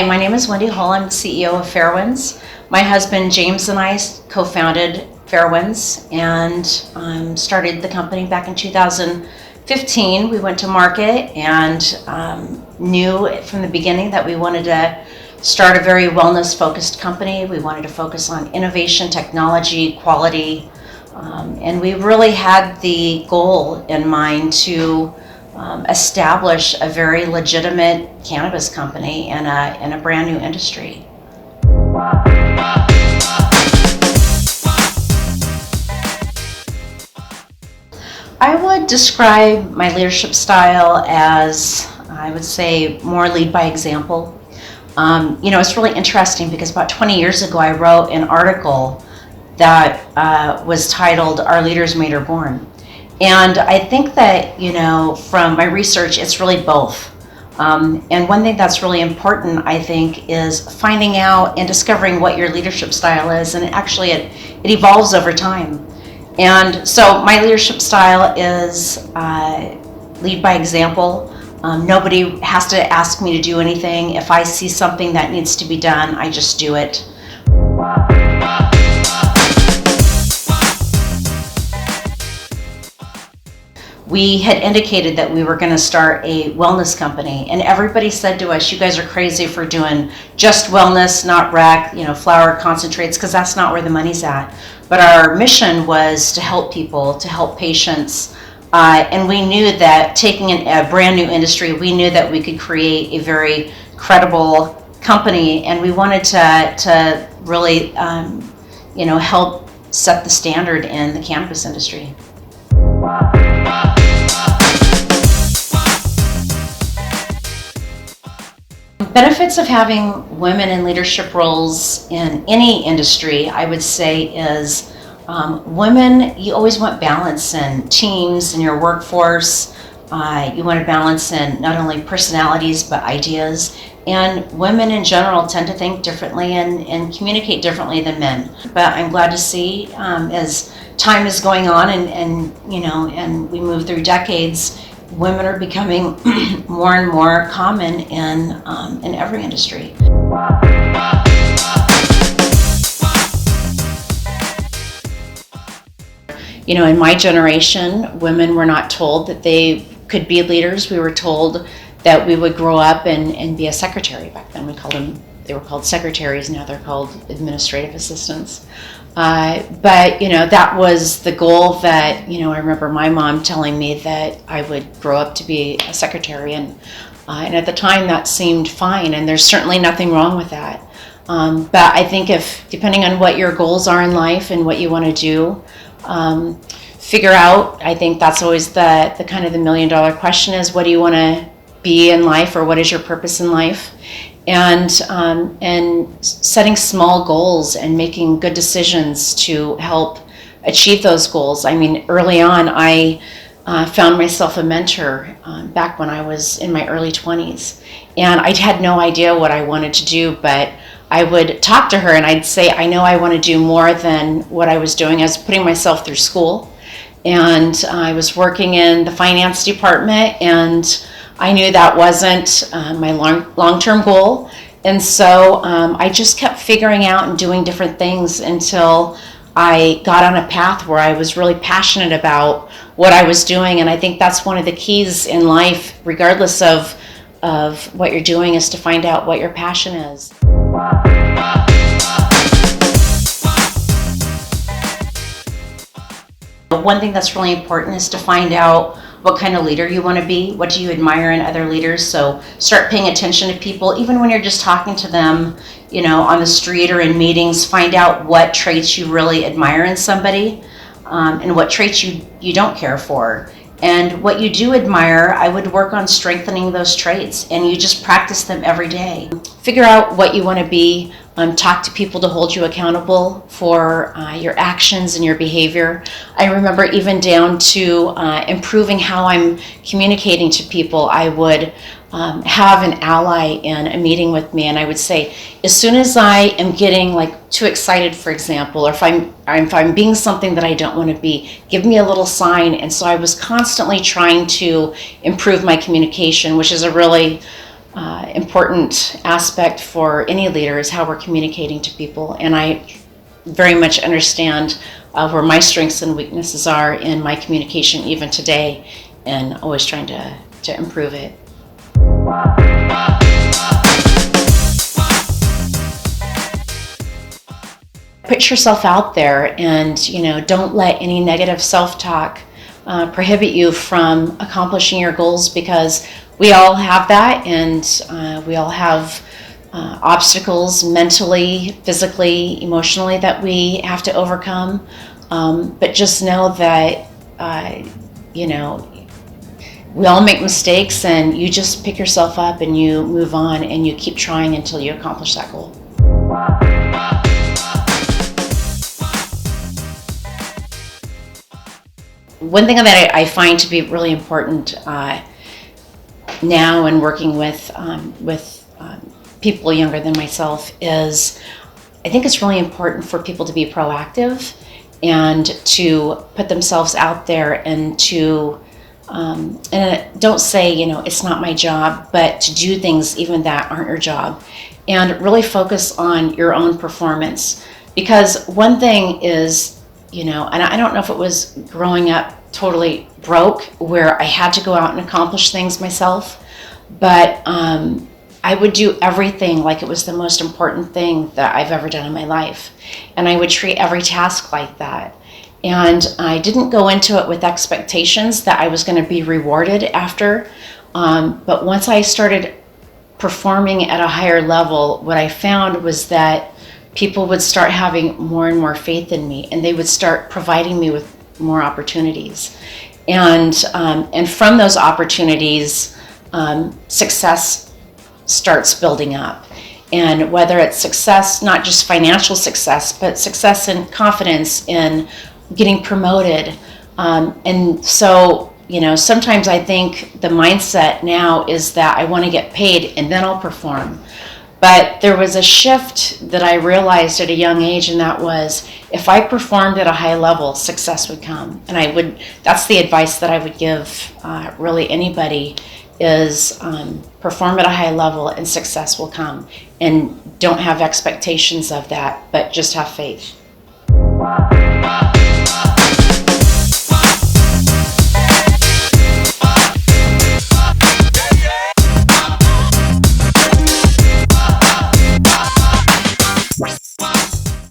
Hi, my name is Wendy Hull. I'm the CEO of Fairwinds. My husband James and I co-founded Fairwinds and started the company back in 2015. We went to market and knew from the beginning that we wanted to start a very wellness-focused company. We wanted to focus on innovation, technology, quality, and we really had the goal in mind to establish a very legitimate cannabis company in a brand new industry. I would describe my leadership style as, I would say, more lead by example. It's really interesting because about 20 years ago I wrote an article that was titled "Our Leaders Made Her Born." And I think that, from my research, it's really both. And one thing that's really important, I think, is finding out and discovering what your leadership style is. And actually, it evolves over time. And so my leadership style is lead by example. Nobody has to ask me to do anything. If I see something that needs to be done, I just do it. We had indicated that we were going to start a wellness company, and everybody said to us, "You guys are crazy for doing just wellness, not rec, flower concentrates, because that's not where the money's at." But our mission was to help people, to help patients, and we knew that taking a brand new industry, we knew that we could create a very credible company, and we wanted to really, help set the standard in the cannabis industry. Benefits of having women in leadership roles in any industry, I would say, is women, you always want balance in teams, in your workforce. You want to balance in not only personalities, but ideas. And women in general tend to think differently and communicate differently than men. But I'm glad to see as time is going on and we move through decades, women are becoming more and more common in every industry. In my generation, women were not told that they could be leaders. We were told that we would grow up and be a secretary. Back then they were called secretaries, now they're called administrative assistants. But that was the goal that, I remember my mom telling me that I would grow up to be a secretary, and at the time that seemed fine, and there's certainly nothing wrong with that. But I think depending on what your goals are in life and what you want to do, figure out, I think that's always the kind of the $1 million question is, what do you want to be in life, or what is your purpose in life? And setting small goals and making good decisions to help achieve those goals. I mean, early on, I found myself a mentor back when I was in my early 20s. And I had no idea what I wanted to do, but I would talk to her and I'd say, I know I want to do more than what I was doing. I was putting myself through school, and I was working in the finance department, and I knew that wasn't my long-term goal, and so I just kept figuring out and doing different things until I got on a path where I was really passionate about what I was doing. And I think that's one of the keys in life, regardless of what you're doing, is to find out what your passion is. One thing that's really important is to find out what kind of leader you want to be. What do you admire in other leaders? So start paying attention to people, even when you're just talking to them, on the street or in meetings. Find out what traits you really admire in somebody, and what traits you don't care for. And what you do admire, I would work on strengthening those traits, and you just practice them every day. Figure out what you want to be. Talk to people to hold you accountable for your actions and your behavior. I remember even down to improving how I'm communicating to people. I would have an ally in a meeting with me, and I would say, as soon as I am getting too excited, for example, or if I'm being something that I don't want to be, give me a little sign. And so I was constantly trying to improve my communication, which is a really important aspect for any leader is how we're communicating to people. And I very much understand where my strengths and weaknesses are in my communication even today, and always trying to improve it. Put yourself out there, and don't let any negative self-talk prohibit you from accomplishing your goals, because we all have that, and we all have obstacles mentally, physically, emotionally that we have to overcome. But just know that we all make mistakes, and you just pick yourself up and you move on and you keep trying until you accomplish that goal. One thing that I find to be really important now in working with people younger than myself is, I think it's really important for people to be proactive and to put themselves out there, and to and don't say, it's not my job, but to do things even that aren't your job, and really focus on your own performance. Because one thing is, and I don't know if it was growing up totally broke where I had to go out and accomplish things myself, but I would do everything like it was the most important thing that I've ever done in my life. And I would treat every task like that. And I didn't go into it with expectations that I was going to be rewarded after. But once I started performing at a higher level, what I found was that people would start having more and more faith in me, and they would start providing me with more opportunities. And from those opportunities, success starts building up. And whether it's success, not just financial success, but success in confidence, in getting promoted. And so, sometimes I think the mindset now is that I want to get paid and then I'll perform. But there was a shift that I realized at a young age, and that was, if I performed at a high level, success would come. And that's the advice that I would give really anybody, is perform at a high level and success will come. And don't have expectations of that, but just have faith.